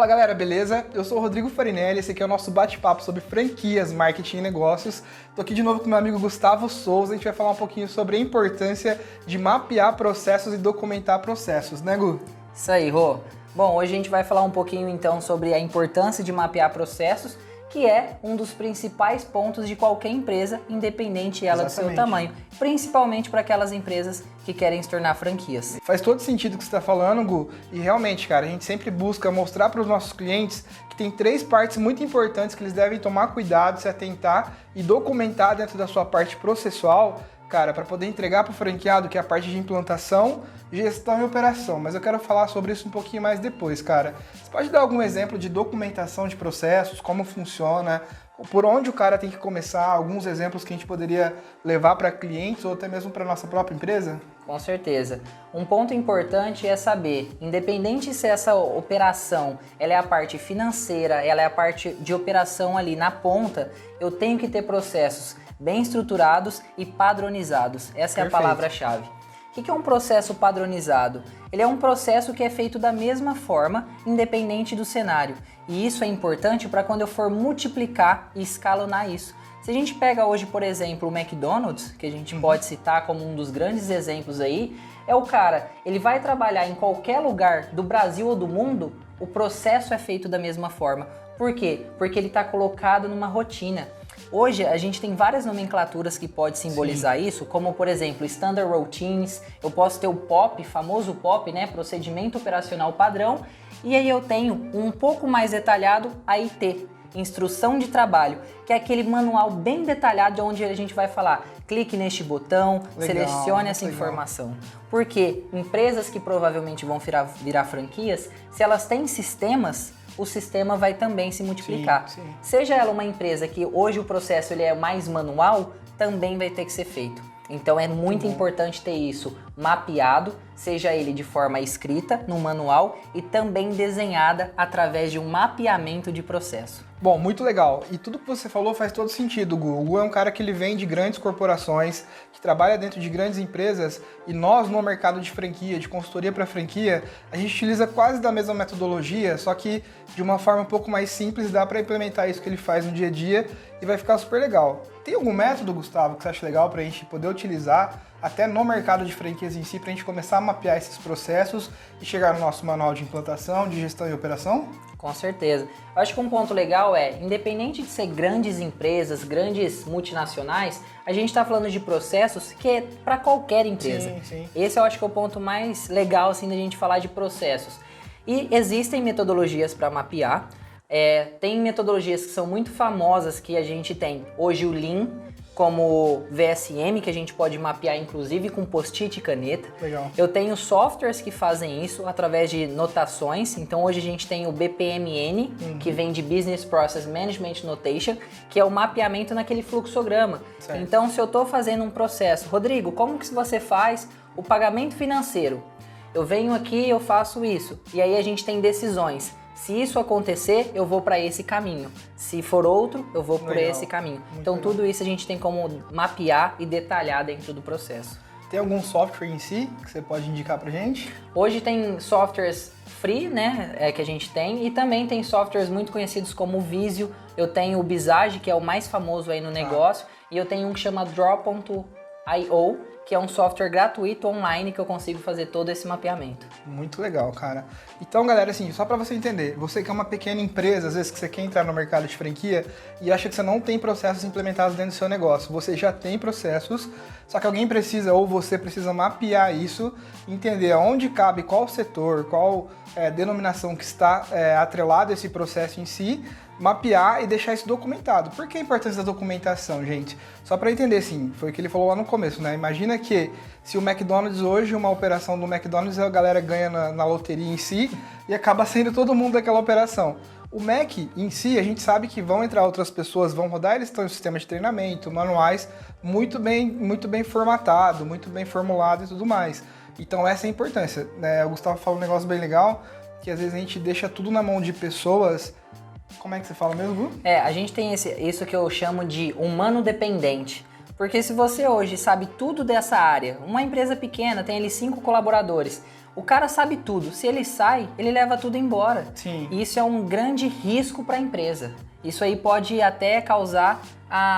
Fala galera, beleza? Eu sou o Rodrigo Farinelli, esse aqui é o nosso bate-papo sobre franquias, marketing e negócios. Tô aqui de novo com meu amigo Gustavo Souza, a gente vai falar um pouquinho sobre a importância de mapear processos e documentar processos, né Gu? Isso aí, Rô. Bom, hoje a gente vai falar um pouquinho então sobre a importância de mapear processos, que é um dos principais pontos de qualquer empresa, independente ela do seu tamanho, principalmente para aquelas empresas que querem se tornar franquias. Faz todo sentido o que você está falando, Gu, e realmente, cara, a gente sempre busca mostrar para os nossos clientes que tem 3 partes muito importantes que eles devem tomar cuidado, se atentar e documentar dentro da sua parte processual, cara, para poder entregar para o franqueado, que é a parte de implantação, gestão e operação. Mas eu quero falar sobre isso um pouquinho mais depois, cara. Você pode dar algum exemplo de documentação de processos, como funciona, por onde o cara tem que começar, alguns exemplos que a gente poderia levar para clientes ou até mesmo para nossa própria empresa? Com certeza. Um ponto importante é saber, independente se essa operação ela é a parte financeira, ela é a parte de operação ali na ponta, eu tenho que ter processos bem estruturados e padronizados. Essa é a palavra-chave. O que é um processo padronizado? Ele é um processo que é feito da mesma forma, independente do cenário. E isso é importante para quando eu for multiplicar e escalonar isso. Se a gente pega hoje, por exemplo, o McDonald's, que a gente pode citar como um dos grandes exemplos aí, é o cara, ele vai trabalhar em qualquer lugar do Brasil ou do mundo, o processo é feito da mesma forma. Por quê? Porque ele está colocado numa rotina. Hoje a gente tem várias nomenclaturas que pode simbolizar isso, como por exemplo, Standard Routines, eu posso ter o POP, famoso POP, né, Procedimento Operacional Padrão, e aí eu tenho um pouco mais detalhado a IT, Instrução de Trabalho, que é aquele manual bem detalhado onde a gente vai falar, clique neste botão, selecione essa informação. Porque empresas que provavelmente vão virar franquias, se elas têm sistemas, o sistema vai também se multiplicar. Sim. Seja ela uma empresa que hoje o processo ele é mais manual, também vai ter que ser feito. Então é muito importante ter isso mapeado, seja ele de forma escrita, no manual, e também desenhada através de um mapeamento de processo. Bom, muito legal. E tudo que você falou faz todo sentido, Gu. O Gu é um cara que ele vem de grandes corporações, que trabalha dentro de grandes empresas, e nós no mercado de franquia, de consultoria para franquia, a gente utiliza quase da mesma metodologia, só que de uma forma um pouco mais simples, dá para implementar isso que ele faz no dia a dia e vai ficar super legal. Tem algum método, Gustavo, que você acha legal para a gente poder utilizar até no mercado de franquias em si, para a gente começar a mapear esses processos e chegar no nosso manual de implantação, de gestão e operação? Com certeza. Eu acho que um ponto legal é, independente de ser grandes empresas, grandes multinacionais, a gente está falando de processos que é para qualquer empresa. Sim. Esse eu acho que é o ponto mais legal assim, da gente falar de processos. E existem metodologias para mapear. Tem metodologias que são muito famosas que a gente tem hoje o Lean, como VSM, que a gente pode mapear inclusive com post-it e caneta. Legal. Eu tenho softwares que fazem isso através de notações. Então hoje a gente tem o BPMN, que vem de Business Process Management Notation, que é o mapeamento naquele fluxograma. Certo. Então se eu estou fazendo um processo, Rodrigo, como que você faz o pagamento financeiro? Eu venho aqui, eu faço isso. E aí a gente tem decisões. Se isso acontecer, eu vou para esse caminho. Se for outro, eu vou por esse caminho. Então tudo isso a gente tem como mapear e detalhar dentro do processo. Tem algum software em si que você pode indicar pra gente? Hoje tem softwares free, né, que a gente tem, e também tem softwares muito conhecidos como o Visio. Eu tenho o Visage, que é o mais famoso aí no negócio, e eu tenho um que chama Draw.io, que é um software gratuito online que eu consigo fazer todo esse mapeamento. Muito legal, cara. Então, galera, assim, só para você entender, você que é uma pequena empresa, às vezes que você quer entrar no mercado de franquia e acha que você não tem processos implementados dentro do seu negócio, você já tem processos, só que alguém precisa, ou você precisa mapear isso, entender aonde cabe qual setor, qual denominação que está atrelado a esse processo em si, mapear e deixar isso documentado. Por que a importância da documentação, gente? Só para entender, assim, foi o que ele falou lá no começo, né? Imagina que se o McDonald's hoje, uma operação do McDonald's, a galera ganha na loteria em si e acaba saindo todo mundo daquela operação. O Mac em si, a gente sabe que vão entrar outras pessoas, vão rodar, eles estão em sistema de treinamento, manuais, muito bem formatado, muito bem formulado e tudo mais. Então essa é a importância, né? O Gustavo falou um negócio bem legal, que às vezes a gente deixa tudo na mão de pessoas. Como é que você fala mesmo, Gu? A gente tem isso que eu chamo de humano dependente. Porque se você hoje sabe tudo dessa área, uma empresa pequena tem ali 5 colaboradores, O cara sabe tudo. Se ele sai, ele leva tudo embora. Sim. E isso é um grande risco para a empresa. Isso aí pode até causar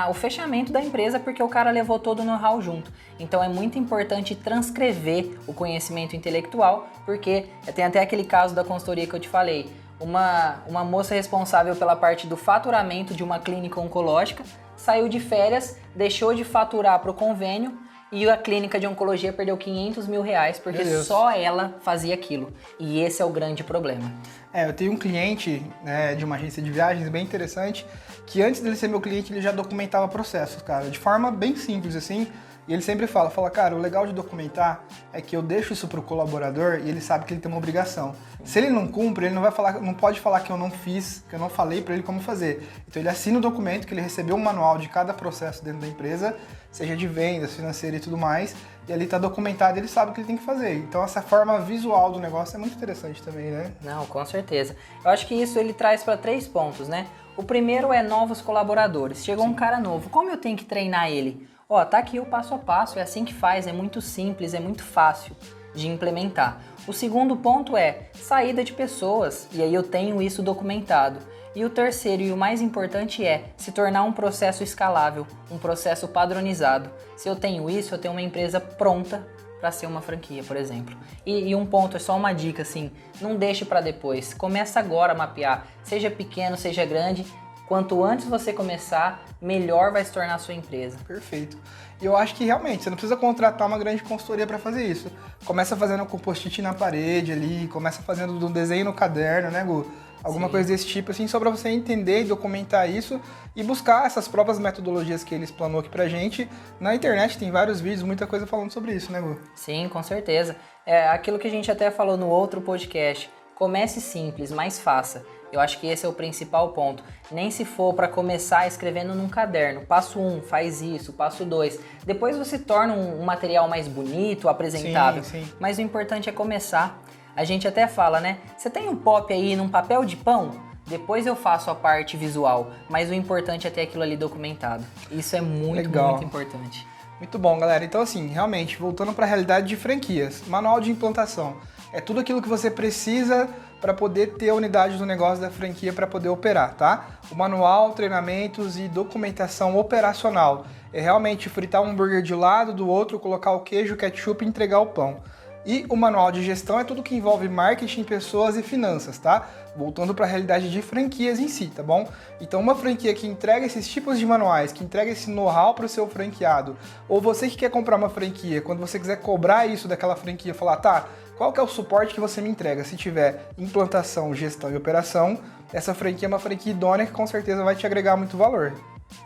o fechamento da empresa porque o cara levou todo o know-how junto. Então é muito importante transcrever o conhecimento intelectual, porque tem até aquele caso da consultoria que eu te falei. Uma moça responsável pela parte do faturamento de uma clínica oncológica saiu de férias, deixou de faturar para o convênio e a clínica de oncologia perdeu R$500 mil porque só ela fazia aquilo. E esse é o grande problema. Eu tenho um cliente, né, de uma agência de viagens bem interessante, que antes dele ser meu cliente, ele já documentava processos, cara, de forma bem simples, assim. E ele sempre fala, cara, o legal de documentar é que eu deixo isso pro colaborador e ele sabe que ele tem uma obrigação. Se ele não cumpre, ele não pode falar que eu não fiz, que eu não falei para ele como fazer. Então ele assina o documento que ele recebeu um manual de cada processo dentro da empresa, seja de vendas, financeira e tudo mais, e ali tá documentado e ele sabe o que ele tem que fazer. Então essa forma visual do negócio é muito interessante também, né? Não, com certeza. Eu acho que isso ele traz para 3 pontos, né? O primeiro é novos colaboradores. Chegou um cara novo, como eu tenho que treinar ele? Tá aqui o passo a passo, é assim que faz, é muito simples, é muito fácil de implementar. O segundo ponto é saída de pessoas, e aí eu tenho isso documentado. E o terceiro e o mais importante é se tornar um processo escalável, um processo padronizado. Se eu tenho isso, eu tenho uma empresa pronta para ser uma franquia, por exemplo. E um ponto, é só uma dica assim, não deixe para depois, começa agora a mapear, seja pequeno, seja grande. Quanto antes você começar, melhor vai se tornar a sua empresa. Perfeito. E eu acho que realmente você não precisa contratar uma grande consultoria para fazer isso. Começa fazendo com post-it na parede ali, começa fazendo um desenho no caderno, né, Gu? Alguma coisa desse tipo, assim, só para você entender e documentar isso e buscar essas próprias metodologias que ele explanou aqui pra gente. Na internet tem vários vídeos, muita coisa falando sobre isso, né, Gu? Sim, com certeza. É aquilo que a gente até falou no outro podcast. Comece simples, mas faça. Eu acho que esse é o principal ponto. Nem se for para começar escrevendo num caderno. Passo 1, faz isso. Passo 2. Depois você torna um material mais bonito, apresentável. Sim. Mas o importante é começar. A gente até fala, né? Você tem um pop aí num papel de pão? Depois eu faço a parte visual. Mas o importante é ter aquilo ali documentado. Isso é muito importante. Muito bom, galera. Então, assim, realmente, voltando para a realidade de franquias. Manual de implantação. É tudo aquilo que você precisa para poder ter a unidade do negócio da franquia para poder operar, tá? O manual, treinamentos e documentação operacional. É realmente fritar um hambúrguer de um lado, do outro, colocar o queijo, ketchup e entregar o pão. E o manual de gestão é tudo que envolve marketing, pessoas e finanças, tá? Voltando para a realidade de franquias em si, tá bom? Então uma franquia que entrega esses tipos de manuais, que entrega esse know-how para o seu franqueado, ou você que quer comprar uma franquia, quando você quiser cobrar isso daquela franquia, falar, tá, qual que é o suporte que você me entrega? Se tiver implantação, gestão e operação, essa franquia é uma franquia idônea que com certeza vai te agregar muito valor.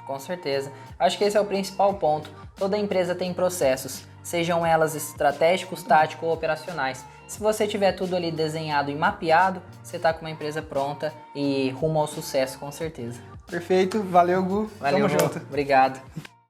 Com certeza. Acho que esse é o principal ponto. Toda empresa tem processos, sejam elas estratégicos, táticos ou operacionais. Se você tiver tudo ali desenhado e mapeado, você está com uma empresa pronta e rumo ao sucesso, com certeza. Perfeito, valeu, Gu. Valeu, Tamo junto. Obrigado.